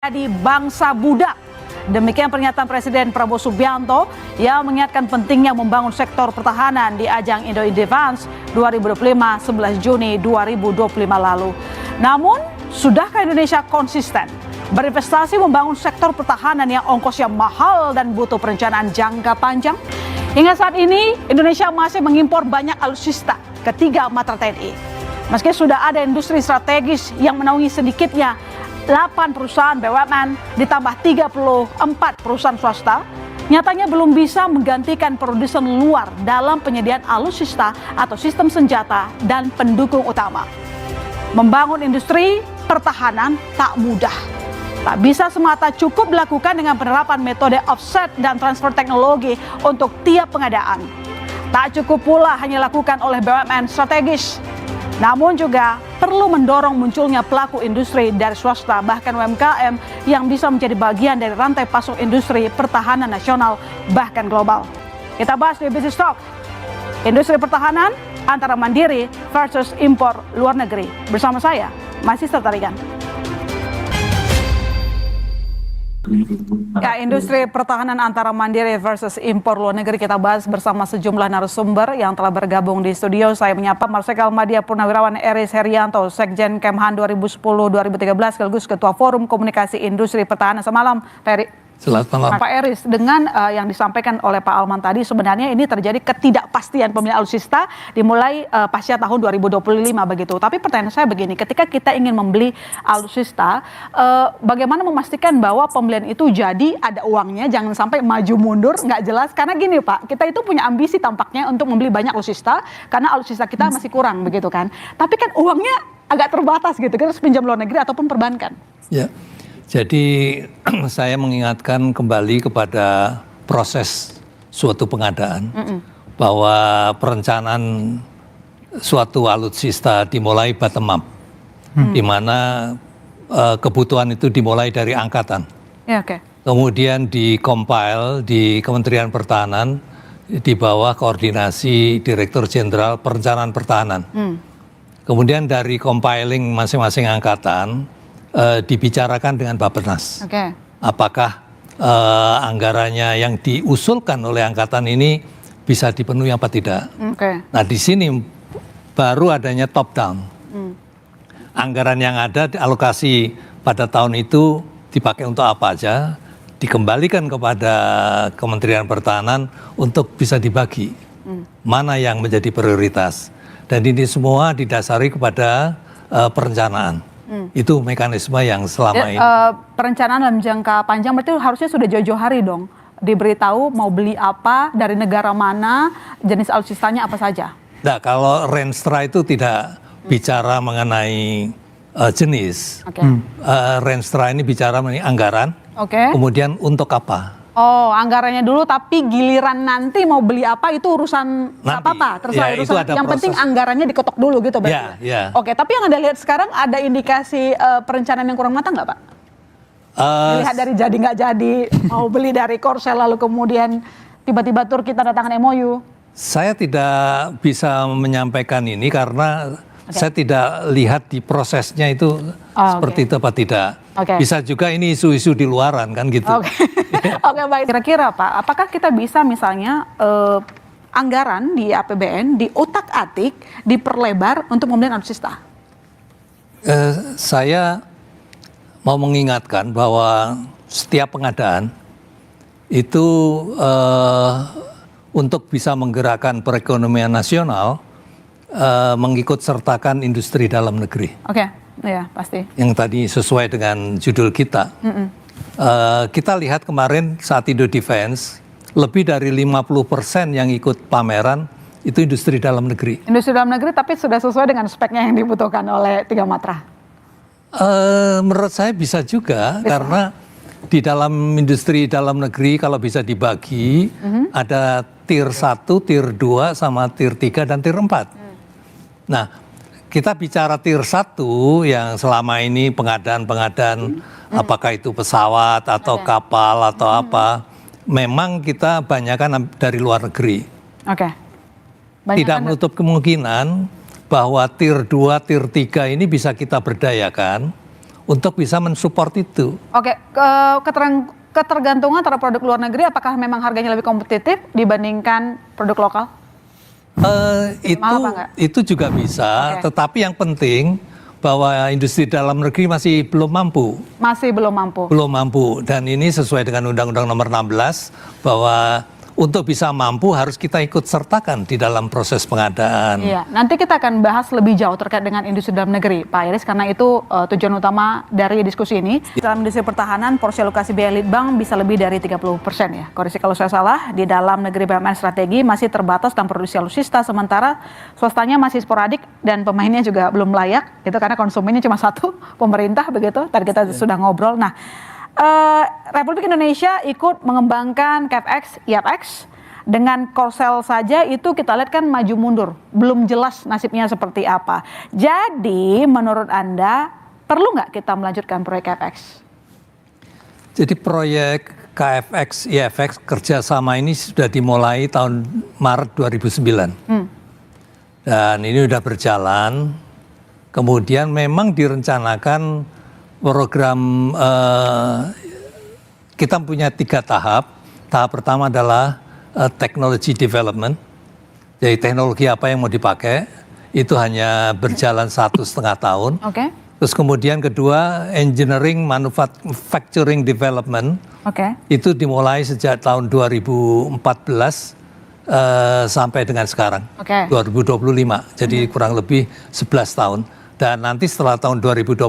Jadi bangsa budak. Demikian pernyataan Presiden Prabowo Subianto yang mengingatkan pentingnya membangun sektor pertahanan di ajang Indo-Defense 2025 11 Juni 2025 lalu. Namun, sudahkah Indonesia konsisten berinvestasi membangun sektor pertahanan yang ongkosnya mahal dan butuh perencanaan jangka panjang? Hingga saat ini, Indonesia masih mengimpor banyak alutsista ketiga matra TNI. Meski sudah ada industri strategis yang menaungi sedikitnya 8 perusahaan BUMN ditambah 34 perusahaan swasta, nyatanya belum bisa menggantikan produsen luar dalam penyediaan alutsista atau sistem senjata dan pendukung utama. Membangun industri pertahanan tak mudah. Tak bisa semata cukup dilakukan dengan penerapan metode offset dan transfer teknologi untuk tiap pengadaan. Tak cukup pula hanya dilakukan oleh BUMN strategis, namun juga perlu mendorong munculnya pelaku industri dari swasta bahkan UMKM yang bisa menjadi bagian dari rantai pasok industri pertahanan nasional bahkan global. Kita bahas di Business Talk, industri pertahanan antara mandiri versus impor luar negeri. Bersama saya, masih Tarigan. Ya, industri pertahanan antara mandiri versus impor luar negeri kita bahas bersama sejumlah narasumber yang telah bergabung di studio. Saya menyapa Marsikal Madya Purnawirawan Eris Herianto, Sekjen Kemhan 2010-2013, sekaligus Ketua Forum Komunikasi Industri Pertahanan. Semalam, Pak Eris. Selamat malam. Pak Eris, dengan yang disampaikan oleh Pak Alman tadi, sebenarnya ini terjadi ketidakpastian pembelian alutsista dimulai pasca tahun 2025 begitu. Tapi pertanyaan saya begini, ketika kita ingin membeli alutsista, bagaimana memastikan bahwa pembelian itu jadi ada uangnya, jangan sampai maju mundur, nggak jelas. Karena gini Pak, kita itu punya ambisi tampaknya untuk membeli banyak alutsista, karena alutsista kita masih kurang begitu kan. Tapi kan uangnya agak terbatas gitu, kita harus pinjam luar negeri ataupun perbankan. Ya. Jadi saya mengingatkan kembali kepada proses suatu pengadaan, bahwa perencanaan suatu alutsista dimulai bottom up, di mana kebutuhan itu dimulai dari angkatan. Ya, okay. Kemudian di-compile di Kementerian Pertahanan di bawah koordinasi Direktur Jenderal Perencanaan Pertahanan. Kemudian dari compiling masing-masing angkatan, dibicarakan dengan Bappenas. Okay. Apakah anggarannya yang diusulkan oleh angkatan ini bisa dipenuhi apa tidak? Okay. Nah, di sini baru adanya top down. Anggaran yang ada dialokasi pada tahun itu dipakai untuk apa aja, dikembalikan kepada Kementerian Pertahanan untuk bisa dibagi. Mana yang menjadi prioritas. Dan ini semua didasari kepada perencanaan. Itu mekanisme yang selama ini. Perencanaan dalam jangka panjang berarti harusnya sudah jauh-jauh hari dong. Diberitahu mau beli apa, dari negara mana, jenis alutsistanya apa saja. Nah, kalau Renstra itu tidak bicara mengenai jenis. Okay. Renstra ini bicara mengenai anggaran. Okay. Kemudian untuk apa? Oh, anggarannya dulu, tapi giliran nanti mau beli apa itu urusan apa-apa, terserah ya, urusan. Yang proses. Penting anggarannya diketok dulu gitu, berarti. Ya, ya. Oke, tapi yang Anda lihat sekarang ada indikasi perencanaan yang kurang matang nggak, Pak? Lihat dari jadi nggak jadi, mau beli dari Korsel lalu kemudian tiba-tiba Turki tanda tangan MOU. Saya tidak bisa menyampaikan ini karena saya tidak lihat di prosesnya itu seperti itu apa tidak. Bisa juga ini isu-isu di luaran kan gitu. Oke, baik. Kira-kira Pak, apakah kita bisa misalnya anggaran di APBN diotak-atik, diperlebar untuk pembelian alutsista? Saya mau mengingatkan bahwa setiap pengadaan itu untuk bisa menggerakkan perekonomian nasional, mengikut sertakan industri dalam negeri. Oke, ya pasti. Yang tadi sesuai dengan judul kita. Kita lihat kemarin saat Indo-Defense, lebih dari 50% yang ikut pameran itu industri dalam negeri. Industri dalam negeri tapi sudah sesuai dengan speknya yang dibutuhkan oleh tiga matra? Menurut saya bisa juga, karena di dalam industri dalam negeri kalau bisa dibagi, ada tier 1, tier 2, sama tier 3 dan tier 4. Nah, kita bicara tier 1 yang selama ini pengadaan-pengadaan, apakah itu pesawat atau kapal atau apa, memang kita banyakkan dari luar negeri. Tidak menutup kemungkinan bahwa tier 2, tier 3 ini bisa kita berdayakan untuk bisa mensupport itu. Oke, ketergantungan terhadap produk luar negeri, apakah memang harganya lebih kompetitif dibandingkan produk lokal? Itu juga bisa, tetapi yang penting bahwa industri dalam negeri masih belum mampu. Masih belum mampu. Belum mampu, dan ini sesuai dengan Undang-Undang Nomor 16 bahwa untuk bisa mampu harus kita ikut sertakan di dalam proses pengadaan. Iya, nanti kita akan bahas lebih jauh terkait dengan industri dalam negeri, Pak Iris, karena itu tujuan utama dari diskusi ini. Dalam industri pertahanan, porsi alokasi biaya litbang bisa lebih dari 30% ya. Koreksi kalau saya salah, di dalam negeri BUMN strategi masih terbatas dalam produksi alutsista, sementara swastanya masih sporadik dan pemainnya juga belum layak, itu karena konsumennya cuma satu, pemerintah begitu. Tadi kita sudah ngobrol. Nah, Republik Indonesia ikut mengembangkan CapEx, IAPX dengan Korsel saja itu kita lihat kan maju mundur, belum jelas nasibnya seperti apa. Jadi menurut Anda perlu nggak kita melanjutkan proyek CapEx? Jadi proyek KFX, IAFX kerjasama ini sudah dimulai tahun Maret 2009 dan ini sudah berjalan. Kemudian memang direncanakan program kita punya 3 tahap. Tahap pertama adalah technology development. Jadi teknologi apa yang mau dipakai itu hanya berjalan 1,5 tahun. Oke. Terus kemudian kedua engineering manufacturing development. Oke. Itu dimulai sejak tahun 2014 sampai dengan sekarang. 2025. Jadi kurang lebih 11 tahun. Dan nanti setelah tahun 2026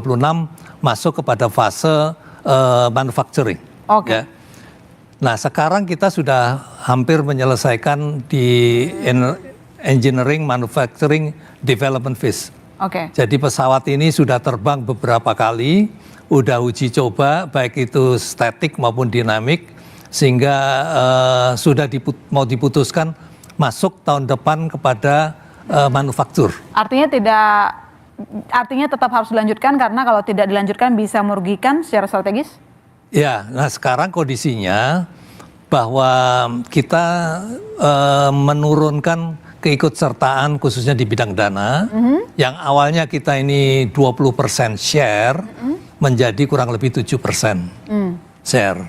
masuk kepada fase manufacturing. Ya. Nah sekarang kita sudah hampir menyelesaikan di engineering manufacturing development phase. Jadi pesawat ini sudah terbang beberapa kali, udah uji coba baik itu statik maupun dinamik, sehingga sudah mau diputuskan masuk tahun depan kepada manufaktur. Artinya tetap harus dilanjutkan karena kalau tidak dilanjutkan bisa merugikan secara strategis? Ya, nah sekarang kondisinya bahwa kita menurunkan keikutsertaan khususnya di bidang dana, yang awalnya kita ini 20% share menjadi kurang lebih 7% share.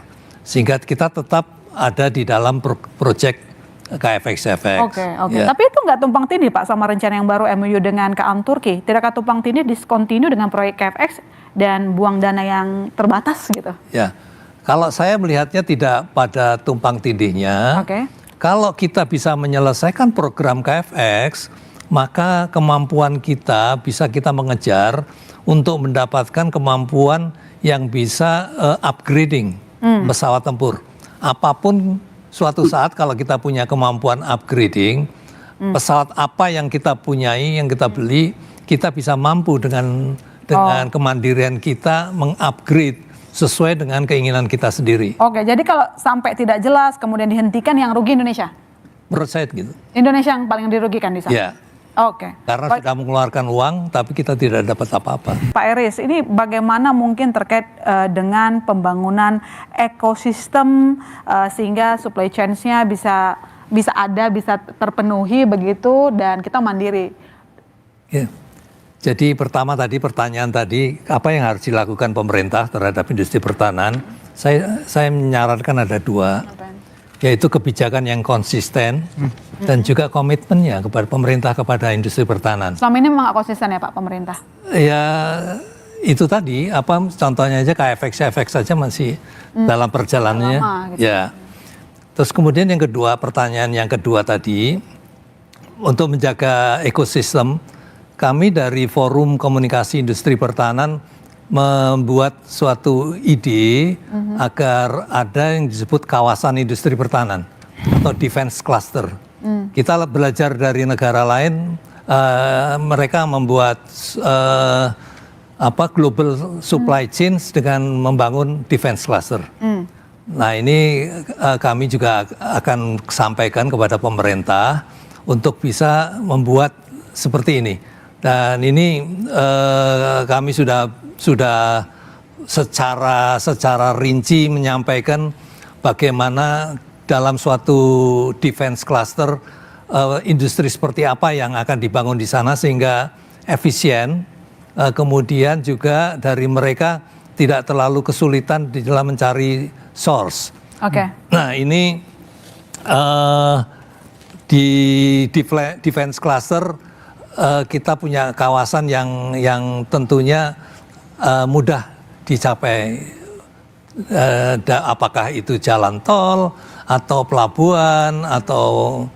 Sehingga kita tetap ada di dalam proyek KFX-FX. Ya. Tapi itu nggak tumpang tindih Pak sama rencana yang baru MOU dengan KAM Turki? Tidakkah tumpang tindih diskontinu dengan proyek KFX dan buang dana yang terbatas gitu? Ya, kalau saya melihatnya tidak pada tumpang tindihnya. Kalau kita bisa menyelesaikan program KFX, maka kemampuan kita bisa kita mengejar untuk mendapatkan kemampuan yang bisa upgrading pesawat tempur. Apapun suatu saat kalau kita punya kemampuan upgrading, pesawat apa yang kita punyai, yang kita beli, kita bisa mampu dengan kemandirian kita mengupgrade sesuai dengan keinginan kita sendiri. Jadi kalau sampai tidak jelas kemudian dihentikan, yang rugi Indonesia? Menurut saya gitu. Indonesia yang paling dirugikan di sana? Ya. Karena sudah mengeluarkan uang tapi kita tidak dapat apa-apa. Pak Iris, ini bagaimana mungkin terkait dengan pembangunan ekosistem sehingga supply chain-nya bisa terpenuhi begitu dan kita mandiri? Ya. Jadi pertama tadi pertanyaan tadi, apa yang harus dilakukan pemerintah terhadap industri pertahanan? Saya menyarankan ada 2, yaitu kebijakan yang konsisten dan juga komitmennya kepada pemerintah kepada industri pertahanan. Selama ini memang konsisten ya Pak pemerintah? Ya itu tadi, contohnya aja KFX saja masih dalam perjalanannya. Gitu. Ya. Terus kemudian yang kedua, pertanyaan yang kedua tadi, untuk menjaga ekosistem, kami dari Forum Komunikasi Industri Pertahanan membuat suatu ide agar ada yang disebut kawasan industri pertahanan atau defense cluster. Kita belajar dari negara lain, mereka membuat global supply chain dengan membangun defense cluster. Nah ini kami juga akan sampaikan kepada pemerintah untuk bisa membuat seperti ini. Dan ini kami sudah secara rinci menyampaikan bagaimana dalam suatu defense cluster industri seperti apa yang akan dibangun di sana sehingga efisien kemudian juga dari mereka tidak terlalu kesulitan di dalam mencari source. Oke. Nah ini di defense cluster kita punya kawasan yang tentunya mudah dicapai, apakah itu jalan tol atau pelabuhan atau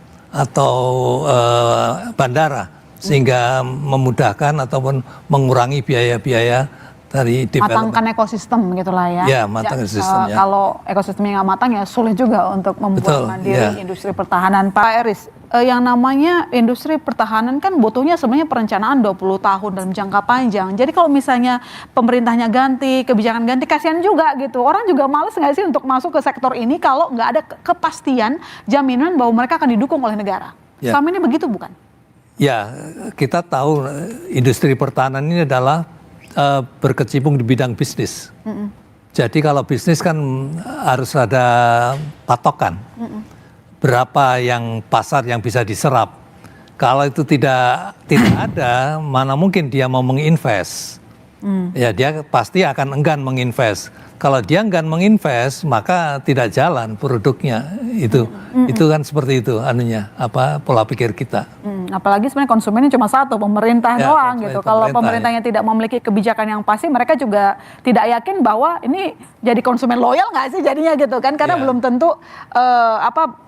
bandara, sehingga memudahkan ataupun mengurangi biaya-biaya dari development. Matangkan ekosistem gitulah ya. Ya, matangkan ekosistem. Ya. Kalau ekosistemnya nggak matang ya sulit juga untuk membuat mandiri industri pertahanan. Pak Eris, yang namanya industri pertahanan kan butuhnya sebenarnya perencanaan 20 tahun dalam jangka panjang. Jadi kalau misalnya pemerintahnya ganti, kebijakan ganti, kasihan juga gitu. Orang juga males nggak sih untuk masuk ke sektor ini kalau nggak ada kepastian, jaminan bahwa mereka akan didukung oleh negara. Ya. Selama ini begitu bukan? Ya, kita tahu industri pertahanan ini adalah berkecimpung di bidang bisnis. Jadi kalau bisnis kan harus ada patokan. Berapa yang pasar yang bisa diserap. Kalau itu tidak ada, mana mungkin dia mau menginvest. Ya dia pasti akan enggan menginvest. Kalau dia enggan menginvest, maka tidak jalan produknya. Itu kan seperti itu anunya, pola pikir kita. Apalagi sebenarnya konsumennya cuma satu, pemerintah doang gitu. Kalau pemerintahnya tidak memiliki kebijakan yang pasti, mereka juga tidak yakin bahwa ini jadi konsumen loyal nggak sih jadinya gitu kan? Karena belum tentu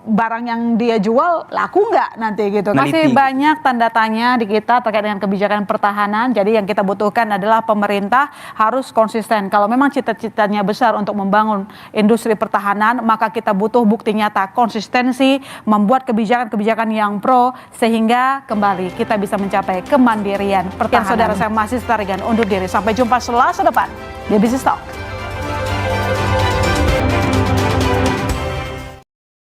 barang yang dia jual laku nggak nanti gitu. Masih banyak tanda tanya di kita terkait dengan kebijakan pertahanan. Jadi yang kita butuhkan adalah pemerintah harus konsisten. Kalau memang cita-citanya besar untuk membangun industri pertahanan, maka kita butuh bukti nyata, konsistensi, membuat kebijakan-kebijakan yang pro, sehingga kembali kita bisa mencapai kemandirian pertahanan. Saudara, saya masih Tarigan undur diri. Sampai jumpa Selasa depan di Business Talk.